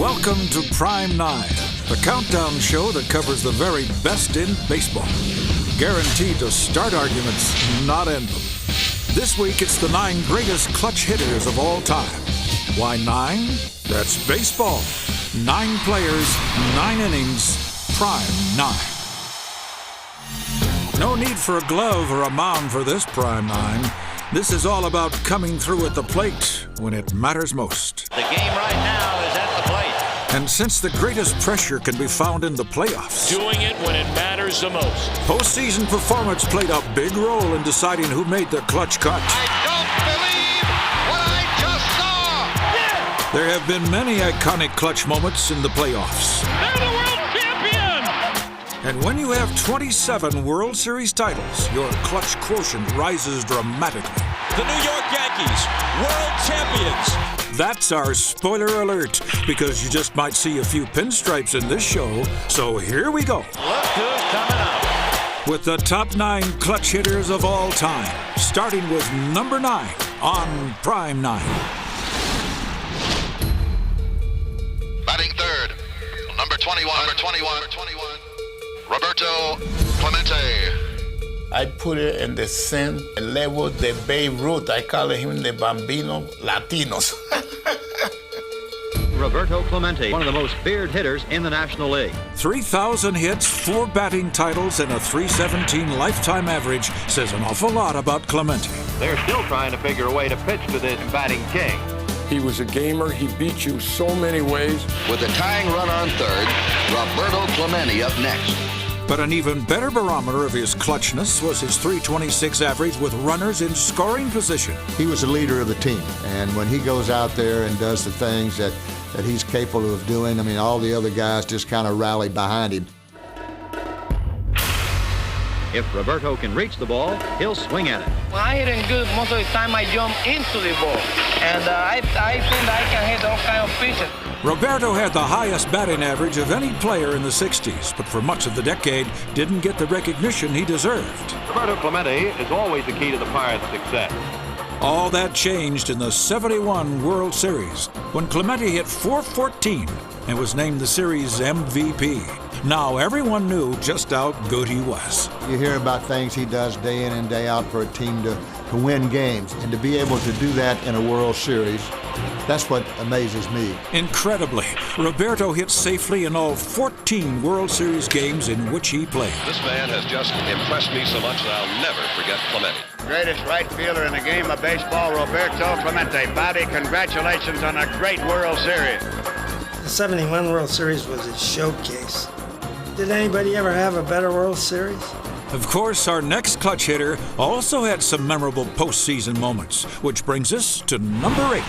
Welcome to Prime 9, the countdown show that covers the very best in baseball. Guaranteed to start arguments, not end them. This week, it's the 9 greatest clutch hitters of all time. Why 9? That's baseball. 9 players, 9 innings, Prime 9. No need for a glove or a mound for this Prime 9. This is all about coming through at the plate when it matters most. The game right now is at the plate. And since the greatest pressure can be found in the playoffs, doing it when it matters the most. Postseason performance played a big role in deciding who made the clutch cut. I don't believe what I just saw! Yeah. There have been many iconic clutch moments in the playoffs. They're the world champion! And when you have 27 World Series titles, your clutch quotient rises dramatically. The New York Yankees, world champions! That's our spoiler alert, because you just might see a few pinstripes in this show. So here we go. Look who's coming up. With the top 9 clutch hitters of all time, starting with number 9 on Prime 9. Batting third, number 21, Roberto Clemente. I put it in the same level de Babe Ruth. I call him the Bambino Latinos. Roberto Clemente, one of the most feared hitters in the National League. 3,000 hits, 4 batting titles, and a .317 lifetime average says an awful lot about Clemente. They're still trying to figure a way to pitch to this batting king. He was a gamer. He beat you so many ways. With a tying run on third, Roberto Clemente up next. But an even better barometer of his clutchness was his .326 average with runners in scoring position. He was the leader of the team, and when he goes out there and does the things that he's capable of doing, I mean, all the other guys just kind of rally behind him. If Roberto can reach the ball, he'll swing at it. When I hit it good, most of the time I jump into the ball, and I think I can hit all kind of pitches. Roberto had the highest batting average of any player in the 60s, but for much of the decade didn't get the recognition he deserved. Roberto Clemente is always the key to the Pirates' success. All that changed in the '71 World Series when Clemente hit .414 and was named the series MVP. Now everyone knew just how good he was. You hear about things he does day in and day out for a team to win games, and to be able to do that in a World Series, that's what amazes me. Incredibly, Roberto hit safely in all 14 World Series games in which he played. This man has just impressed me so much that I'll never forget Clemente. Greatest right fielder in the game of baseball, Roberto Clemente. Bobby, congratulations on a great World Series. The '71 World Series was a showcase. Did anybody ever have a better World Series? Of course, our next clutch hitter also had some memorable postseason moments, which brings us to number 8.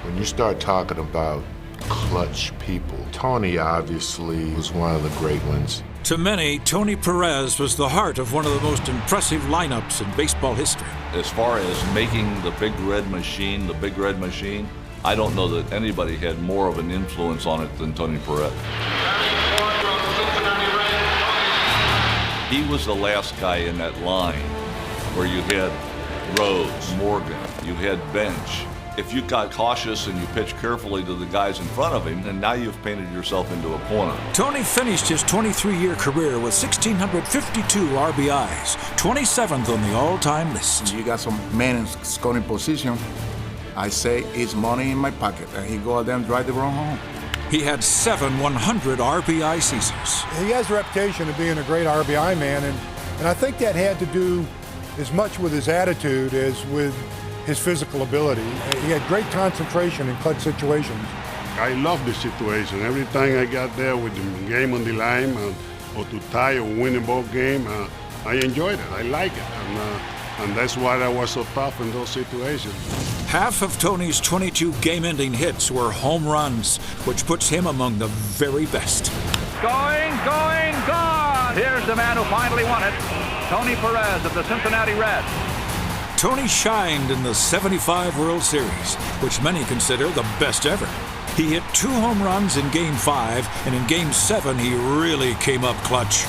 When you start talking about clutch people, Tony obviously was one of the great ones. To many, Tony Perez was the heart of one of the most impressive lineups in baseball history. As far as making the Big Red Machine, I don't know that anybody had more of an influence on it than Tony Perez. He was the last guy in that line where you had Rose, Morgan, you had Bench. If you got cautious and you pitched carefully to the guys in front of him, then now you've painted yourself into a corner. Tony finished his 23-year career with 1,652 RBIs, 27th on the all-time list. You got some men in scoring position. I say it's money in my pocket, and he go out there and drive the ball home. He had 7 100 RBI seasons. He has a reputation of being a great RBI man, and I think that had to do as much with his attitude as with his physical ability. He had great concentration in clutch situations. I love the situation. Every time I got there with the game on the line or to tie or win a ball game, I enjoyed it. I like it. And that's why I was so tough in those situations. Half of Tony's 22 game-ending hits were home runs, which puts him among the very best. Going, gone! Here's the man who finally won it, Tony Perez of the Cincinnati Reds. Tony shined in the '75 World Series, which many consider the best ever. He hit 2 home runs in Game 5, and in Game 7 he really came up clutch.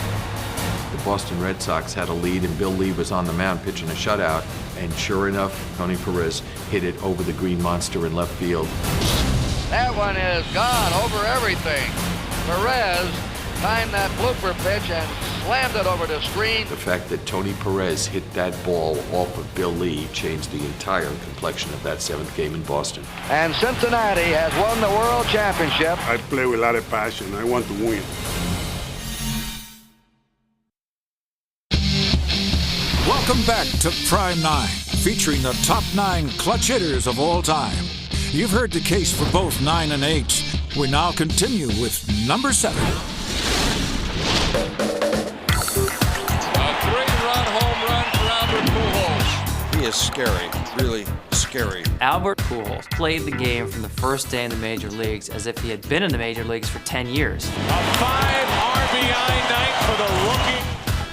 The Boston Red Sox had a lead, and Bill Lee was on the mound pitching a shutout, and sure enough, Tony Perez hit it over the green monster in left field. That one is gone over everything. Perez timed that blooper pitch and slammed it over the screen. The fact that Tony Perez hit that ball off of Bill Lee changed the entire complexion of that 7th game in Boston. And Cincinnati has won the World Championship. I play with a lot of passion. I want to win. Welcome back to Prime 9, featuring the top 9 clutch hitters of all time. You've heard the case for both 9 and 8. We now continue with number 7. A 3-run home run for Albert Pujols. He is scary, really scary. Albert Pujols played the game from the first day in the major leagues as if he had been in the major leagues for 10 years. A 5 RBI night for the rookie.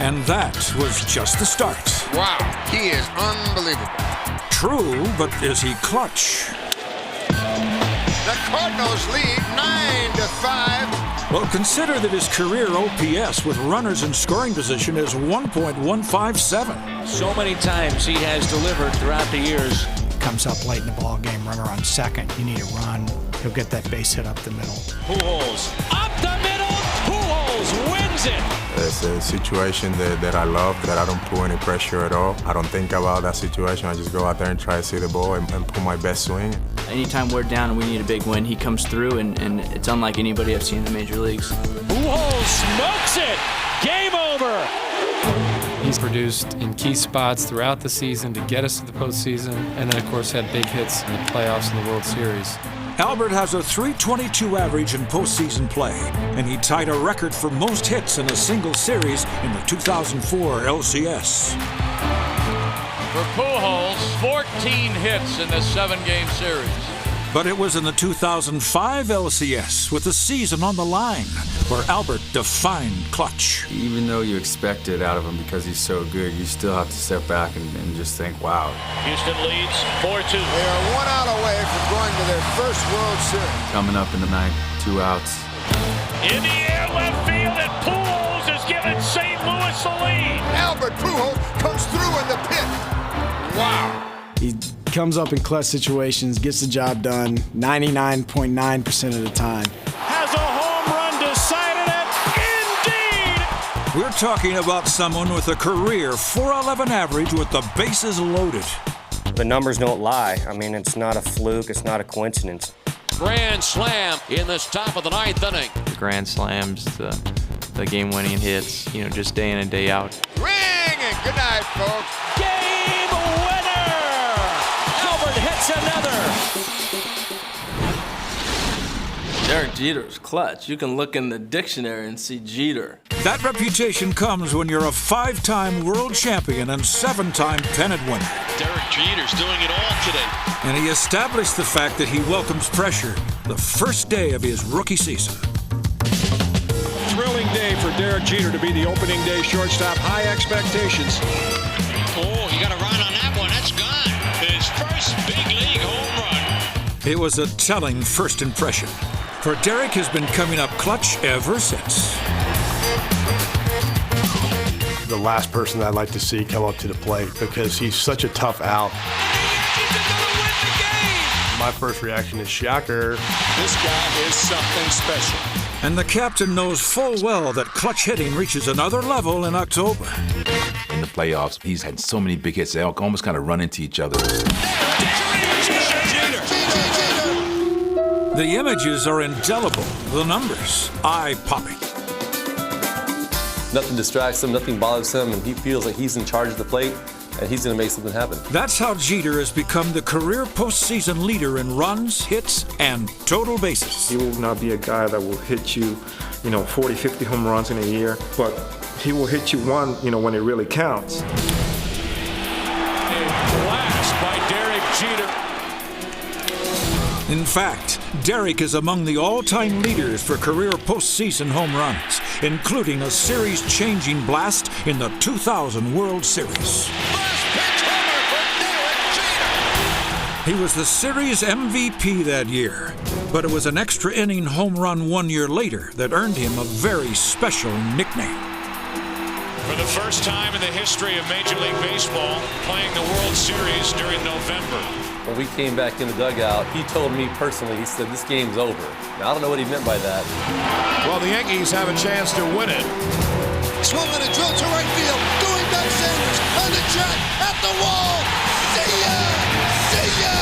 And that was just the start. Wow, he is unbelievable. True, but is he clutch? The Cardinals lead 9-5. Well, consider that his career OPS with runners in scoring position is 1.157. So many times he has delivered throughout the years. Comes up late in the ball game, runner on second. You need a run. He'll get that base hit up the middle. Pujols up the middle. Pujols wins it. It's a situation that I love, that I don't put any pressure at all. I don't think about that situation. I just go out there and try to see the ball and put my best swing. Anytime we're down and we need a big win, he comes through, and it's unlike anybody I've seen in the major leagues. Pujols smokes it. Game over. He's produced in key spots throughout the season to get us to the postseason, and then, of course, had big hits in the playoffs and the World Series. Albert has a .322 average in postseason play, and he tied a record for most hits in a single series in the 2004 LCS. For Pujols, 14 hits in the 7-game series. But it was in the 2005 LCS, with the season on the line, where Albert defined clutch. Even though you expect it out of him because he's so good, you still have to step back and just think, wow. Houston leads 4-2. They are 1 out away from going to their first World Series. Coming up in the 9th, 2 outs. In the air, left field, and Pujols has given St. Louis the lead. Albert Pujols comes through in the pit. Wow. He comes up in clutch situations, gets the job done 99.9% of the time. Has a home run decided it? Indeed! We're talking about someone with a career .411 average with the bases loaded. The numbers don't lie. I mean, it's not a fluke, it's not a coincidence. Grand slam in this top of the 9th inning. The grand slams, the game-winning hits, just day in and day out. Ring and good night, folks. Game winner! Albert hits another. Derek Jeter's clutch. You can look in the dictionary and see Jeter. That reputation comes when you're a 5-time world champion and 7-time pennant winner. Derek Jeter's doing it all today. And he established the fact that he welcomes pressure the first day of his rookie season. Thrilling day for Derek Jeter to be the opening day shortstop. High expectations. Oh, you got a run on that one. That's gone. His first big league home run. It was a telling first impression, for Derek has been coming up clutch ever since. The last person I'd like to see come up to the plate because he's such a tough out. My first reaction is shocker. This guy is something special. And the captain knows full well that clutch hitting reaches another level in October. In the playoffs, he's had so many big hits, they almost kind of run into each other. The images are indelible, the numbers eye-popping. Nothing distracts him, nothing bothers him, and he feels like he's in charge of the plate, and he's going to make something happen. That's how Jeter has become the career postseason leader in runs, hits, and total bases. He will not be a guy that will hit you, 40, 50 home runs in a year, but he will hit you one, when it really counts. A blast by Derek Jeter. In fact, Derek is among the all-time leaders for career postseason home runs, including a series-changing blast in the 2000 World Series. He was the series MVP that year, but it was an extra inning home run 1 year later that earned him a very special nickname. For the first time in the history of Major League Baseball, playing the World Series during November. when we came back in the dugout, he told me personally, he said, this game's over. Now, I don't know what he meant by that. Well, the Yankees have a chance to win it. Swung and a drill to right field. Going back Sanders on the track at the wall. See ya! See ya!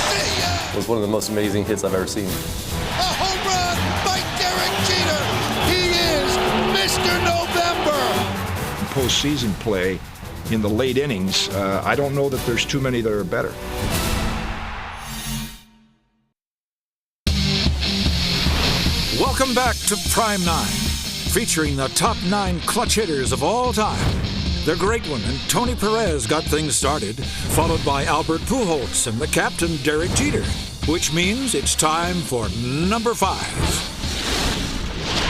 See ya! It was one of the most amazing hits I've ever seen. A home run by Derek Jeter. He is Mr. November. Postseason play in the late innings, I don't know that there's too many that are better. Welcome back to Prime 9, featuring the top 9 clutch hitters of all time. The great one and Tony Perez got things started, followed by Albert Pujols and the captain Derek Jeter, which means it's time for number 5.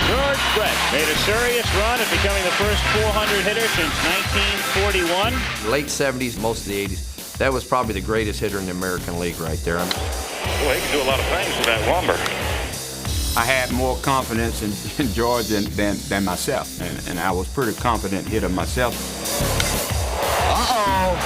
George Brett made a serious run at becoming the first 400 hitter since 1941. Late 70s, most of the 80s. That was probably the greatest hitter in the American League right there. Well, he can do a lot of things with that lumber. I had more confidence in George than myself, and I was pretty confident hitter myself. Uh-oh.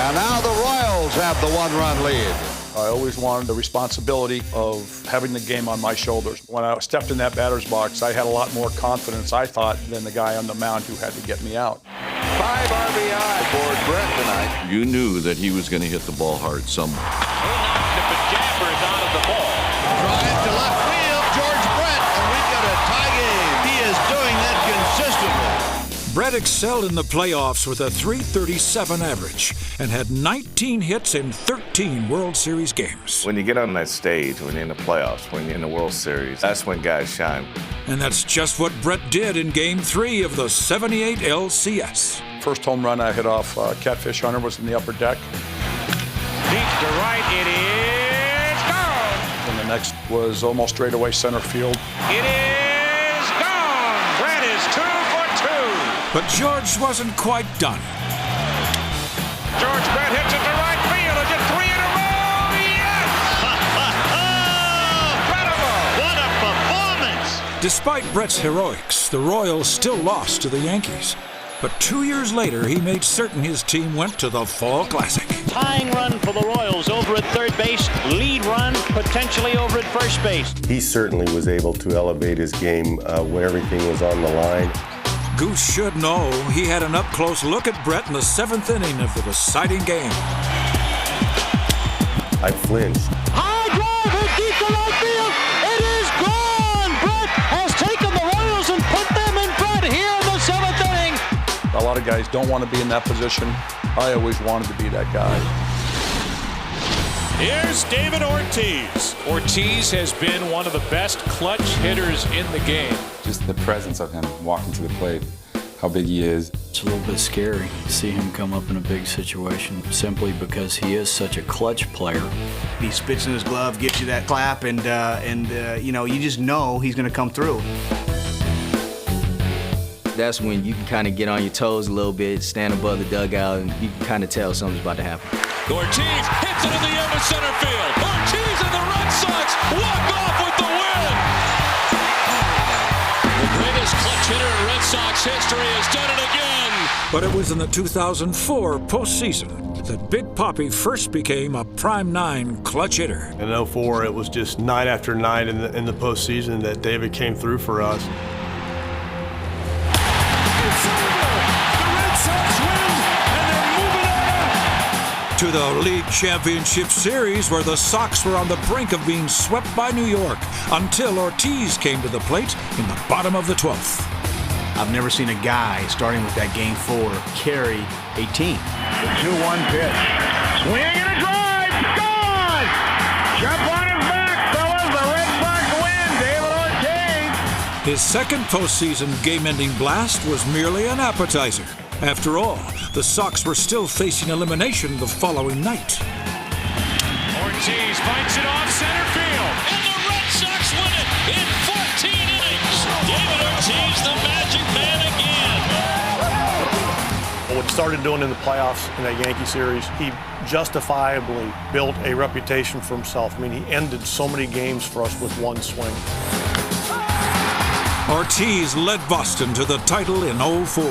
And now the Royals have the 1-run lead. I always wanted the responsibility of having the game on my shoulders. When I stepped in that batter's box, I had a lot more confidence, I thought, than the guy on the mound who had to get me out. 5 RBI for Brett tonight. You knew that he was going to hit the ball hard somewhere. He knocked the pajamas out of the ball. Drive to left field, George Brett, and we've got a tie game. He is doing that consistently. Brett excelled in the playoffs with a .337 average and had 19 hits in 13 World Series games. When you get on that stage, when you're in the playoffs, when you're in the World Series, that's when guys shine. And that's just what Brett did in Game 3 of the '78 LCS. First home run I hit off Catfish Hunter was in the upper deck. Deep to right, it is gone. And the next was almost straight away center field. It is gone. Brett is 2 for 2. But George wasn't quite done. George Brett hits it to right field. Is it 3 in a row? Yes! Incredible! What a performance! Despite Brett's heroics, the Royals still lost to the Yankees. But 2 years later, he made certain his team went to the Fall Classic. Tying run for the Royals over at third base. Lead run potentially over at first base. He certainly was able to elevate his game when everything was on the line. Goose should know he had an up-close look at Brett in the 7th inning of the deciding game. I flinched. High drive hit deep to right field. It is gone. Brett has taken the Royals and put them in front here in the 7th inning. A lot of guys don't want to be in that position. I always wanted to be that guy. Here's David Ortiz. Ortiz has been one of the best clutch hitters in the game. Just the presence of him walking to the plate, how big he is. It's a little bit scary to see him come up in a big situation simply because he is such a clutch player. He spits in his glove, gives you that clap, and you know, you just know he's going to come through. That's when you can kind of get on your toes a little bit, stand above the dugout, and you can kind of tell something's about to happen. Ortiz hits it in the air to center field. Ortiz and the Red Sox walk off with the win. The greatest clutch hitter in Red Sox history has done it again. But it was in the 2004 postseason that Big Papi first became a Prime 9 clutch hitter. In 2004, it was just night after night in the postseason that David came through for us. To the League Championship Series, where the Sox were on the brink of being swept by New York until Ortiz came to the plate in the bottom of the 12th. I've never seen a guy, starting with that Game 4, carry a team. The 2-1 pitch. Swing and a drive. Gone! Jump on his back, fellas. The Red Sox win. David Ortiz. His second postseason game-ending blast was merely an appetizer. After all, the Sox were still facing elimination the following night. Ortiz fights it off center field. And the Red Sox win it in 14 innings. David Ortiz, the magic man again. What he started doing in the playoffs in that Yankee series, he justifiably built a reputation for himself. I mean, he ended so many games for us with one swing. Ortiz led Boston to the title in 2004.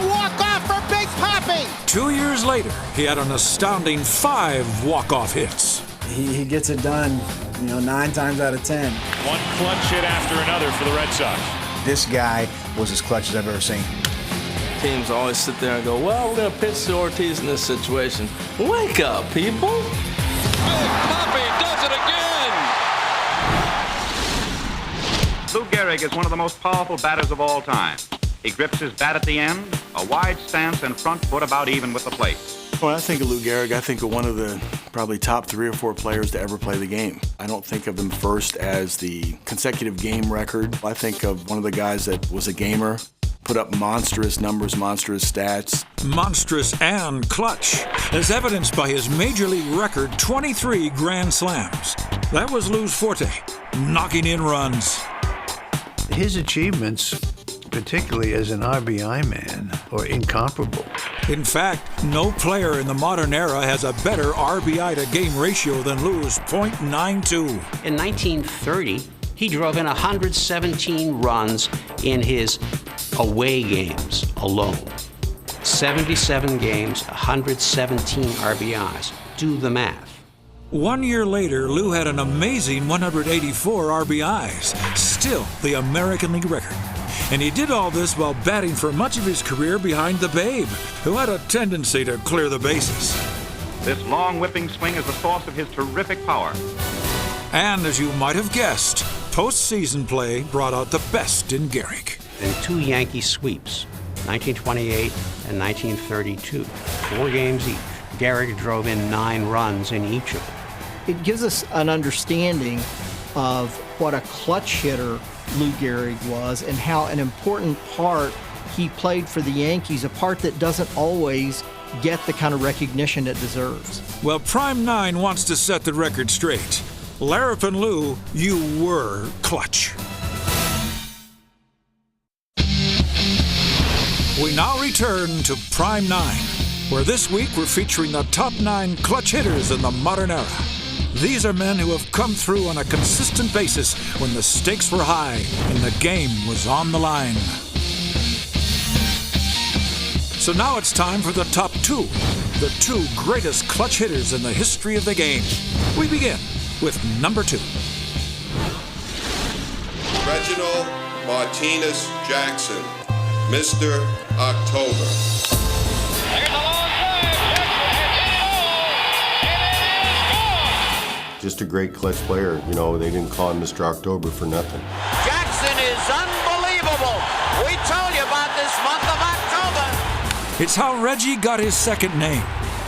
Walk off for Big Papi. 2 years later, he had an astounding 5 walk-off hits. he gets it done, 9 times out of 10. One clutch hit after another for the Red Sox. This guy was as clutch as I've ever seen. Teams always sit there and go, well, we're going to pitch to Ortiz in this situation. Wake up, people. Poppy does it again. Lou Gehrig is one of the most powerful batters of all time. He grips his bat at the end, a wide stance and front foot about even with the plate. When I think of Lou Gehrig, I think of one of the probably top 3 or 4 players to ever play the game. I don't think of him first as the consecutive game record. I think of one of the guys that was a gamer, put up monstrous numbers, monstrous stats. Monstrous and clutch, as evidenced by his major league record 23 grand slams. That was Lou's forte, knocking in runs. His achievements, particularly as an RBI man, are incomparable. In fact, no player in the modern era has a better RBI to game ratio than Lou's .92. In 1930, he drove in 117 runs in his away games alone. 77 games, 117 RBIs. Do the math. 1 year later, Lou had an amazing 184 RBIs, still the American League record. And he did all this while batting for much of his career behind the Babe, who had a tendency to clear the bases. This long whipping swing is the source of his terrific power. And as you might have guessed, postseason play brought out the best in Gehrig. In 2 Yankee sweeps, 1928 and 1932, 4 games each. Gehrig drove in 9 runs in each of them. It gives us an understanding of what a clutch hitter Lou Gehrig was and how an important part he played for the Yankees, a part that doesn't always get the kind of recognition it deserves. Well, Prime 9 wants to set the record straight. Larapin Lou, you were clutch. We now return to Prime 9, where this week we're featuring the top 9 clutch hitters in the modern era. These are men who have come through on a consistent basis when the stakes were high and the game was on the line. So now it's time for the top 2, the 2 greatest clutch hitters in the history of the game. We begin with number 2. Reginald Martinez Jackson, Mr. October. Just a great clutch player. They didn't call him Mr. October for nothing. Jackson is unbelievable. We told you about this month of October. It's how Reggie got his second name.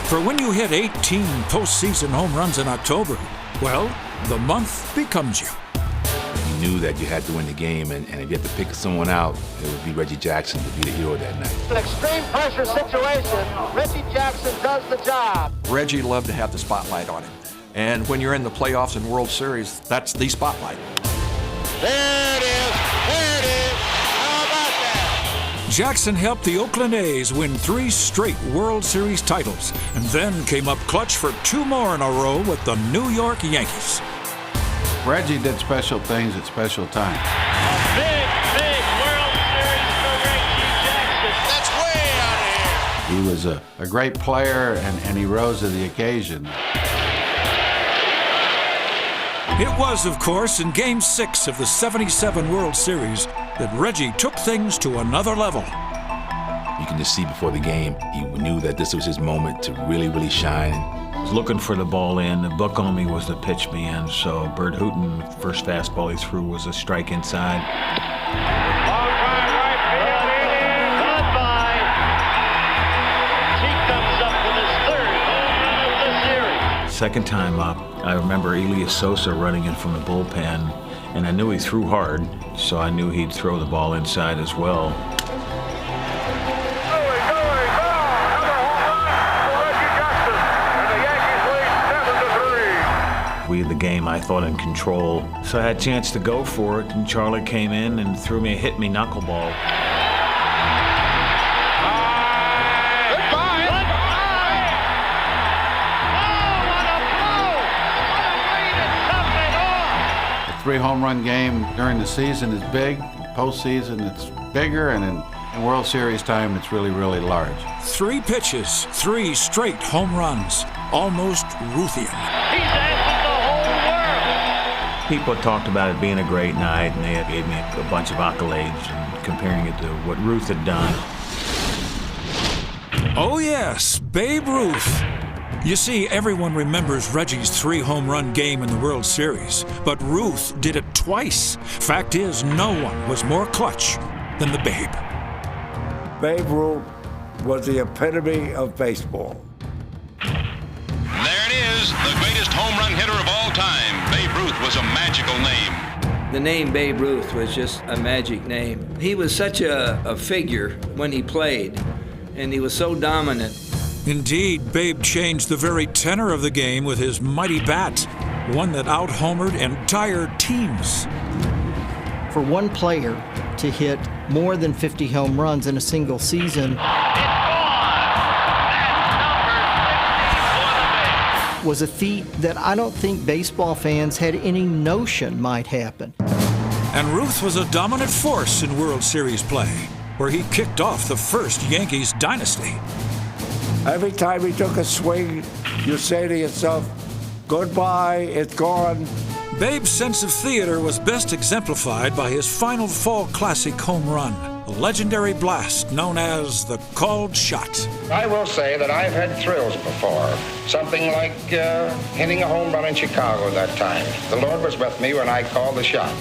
For when you hit 18 postseason home runs in October, well, the month becomes you. You knew that you had to win the game, and if you had to pick someone out, it would be Reggie Jackson to be the hero that night. An extreme pressure situation, Reggie Jackson does the job. Reggie loved to have the spotlight on him. And when you're in the playoffs and World Series, that's the spotlight. There it is. There it is. How about that? Jackson helped the Oakland A's win 3 straight World Series titles, and then came up clutch for 2 more in a row with the New York Yankees. Reggie did special things at special times. A big World Series for Reggie Jackson. That's way out of here. He was a great player, and he rose to the occasion. It was, of course, in Game 6 of the '77 World Series that Reggie took things to another level. You can just see before the game, he knew that this was his moment to really, really shine. I was looking for the ball in. The book on me was the pitch man, so Bert Hooton, first fastball he threw was a strike inside. Long drive right field. It is goodbye. He comes up with his 3rd home run of the series. Second time up, I remember Elias Sosa running in from the bullpen, and I knew he threw hard, so I knew he'd throw the ball inside as well. We had the game, I thought, in control. So I had a chance to go for it, and Charlie came in and threw me a hit-me knuckleball. A 3 home run game during the season is big. Postseason, it's bigger, and in World Series time, it's really, really large. 3 pitches, 3 straight home runs, almost Ruthian. He's answered People had talked about it being a great night, and they had gave me a bunch of accolades and comparing it to what Ruth had done. Oh yes, Babe Ruth. You see, everyone remembers Reggie's 3-home run game in the World Series, but Ruth did it twice. Fact is, no one was more clutch than the Babe. Babe Ruth was the epitome of baseball. There it is, the greatest home run hitter of all time. Babe Ruth was a magical name. The name Babe Ruth was just a magic name. He was such a figure when he played, and he was so dominant. Indeed, Babe changed the very tenor of the game with his mighty bat, one that out-homered entire teams. For one player to hit more than 50 home runs in a single season was a feat that I don't think baseball fans had any notion might happen. And Ruth was a dominant force in World Series play, where he kicked off the first Yankees dynasty. Every time he took a swing, you say to yourself, goodbye, it's gone. Babe's sense of theater was best exemplified by his final Fall Classic home run, a legendary blast known as the called shot. I will say that I've had thrills before, something like hitting a home run in Chicago that time. The Lord was with me when I called the shot.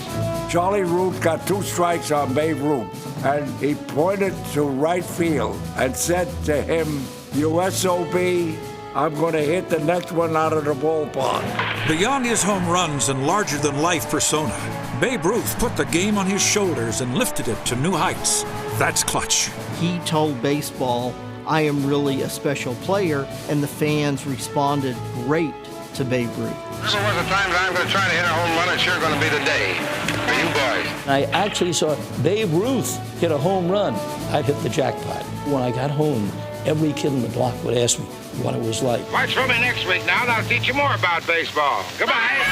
Charlie Root got 2 strikes on Babe Ruth, and he pointed to right field and said to him, "You SOB, I'm going to hit the next one out of the ballpark." Beyond his home runs and larger-than-life persona, Babe Ruth put the game on his shoulders and lifted it to new heights. That's clutch. He told baseball, I am really a special player, and the fans responded great to Babe Ruth. If there was a time that I'm going to try to hit a home run, it's sure going to be the day for you boys. I actually saw Babe Ruth hit a home run. I'd hit the jackpot. When I got home, every kid in the block would ask me what it was like. Watch for me next week now, and I'll teach you more about baseball. Goodbye.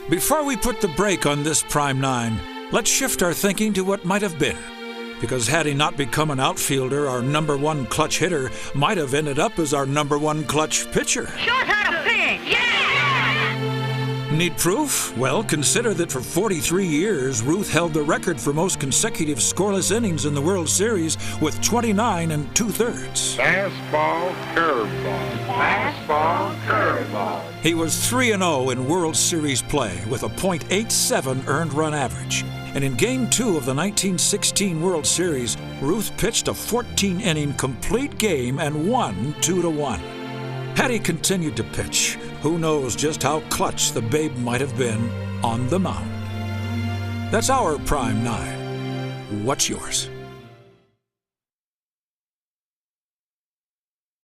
Before we put the brake on this Prime 9, let's shift our thinking to what might have been. Because had he not become an outfielder, our #1 clutch hitter might have ended up as our #1 clutch pitcher. Short out a pig, yeah! Need proof? Well, consider that for 43 years, Ruth held the record for most consecutive scoreless innings in the World Series with 29 2/3. Fastball, curveball. Fastball, curveball. He was 3-0 in World Series play with a .87 earned run average. And in Game 2 of the 1916 World Series, Ruth pitched a 14-inning complete game and won 2-1. Had he continued to pitch, who knows just how clutch the Babe might have been on the mound. That's our Prime 9. What's yours?